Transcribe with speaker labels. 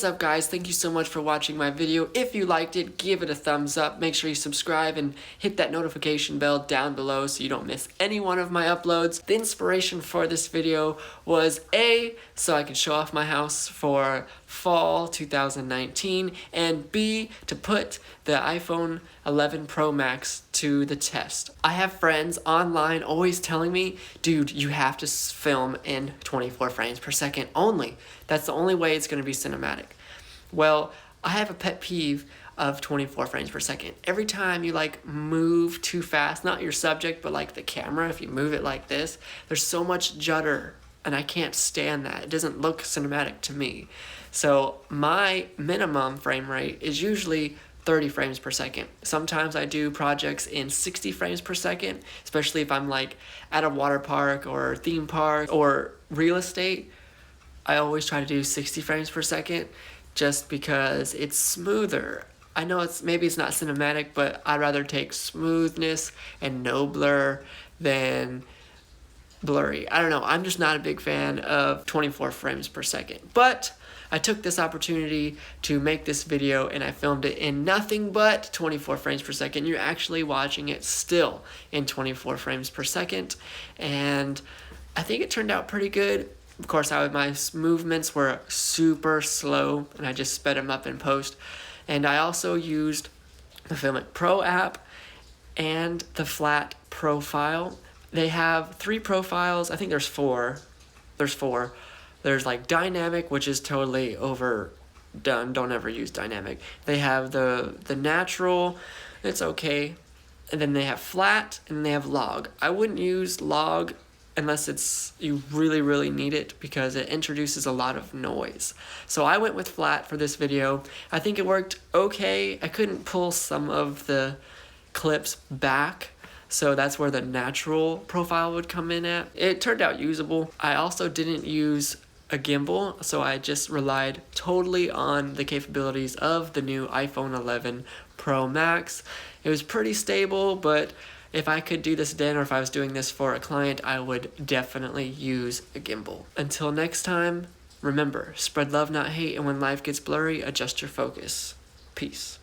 Speaker 1: What's up guys, thank you so much for watching my video. If you liked it, give it a thumbs up, make sure you subscribe and hit that notification bell down below so you don't miss any one of my uploads. The inspiration for this video was A, so I could show off my house for fall 2019, and B, to put the iPhone 11 Pro Max to the test. I have friends online always telling me, dude, you have to film in 24 frames per second only. That's the only way it's going to be cinematic. Well, I have a pet peeve of 24 frames per second. Every time you like move too fast, not your subject, but like the camera, if you move it like this, there's so much judder and I can't stand that. It doesn't look cinematic to me. So my minimum frame rate is usually 30 frames per second. Sometimes I do projects in 60 frames per second, especially if I'm like at a water park or theme park or real estate. I always try to do 60 frames per second just because it's smoother. I know maybe it's not cinematic, but I'd rather take smoothness and no blur than blurry. I don't know, I'm just not a big fan of 24 frames per second. But I took this opportunity to make this video and I filmed it in nothing but 24 frames per second. You're actually watching it still in 24 frames per second. And I think it turned out pretty good. Of course, my movements were super slow and I just sped them up in post. And I also used the Filmic Pro app and the flat profile. They have 3 profiles. I think there's 4. There's like dynamic, which is totally overdone. Don't ever use dynamic. They have the natural, it's okay. And then they have flat and they have log. I wouldn't use log unless you really need it because it introduces a lot of noise. So I went with flat for this video. I think it worked okay. I couldn't pull some of the clips back, so that's where the natural profile would come in at. It turned out usable. I also didn't use a gimbal, so I just relied totally on the capabilities of the new iPhone 11 Pro Max. It was pretty stable, but if I could do this again or if I was doing this for a client, I would definitely use a gimbal. Until next time, remember, spread love, not hate, and when life gets blurry, adjust your focus. Peace.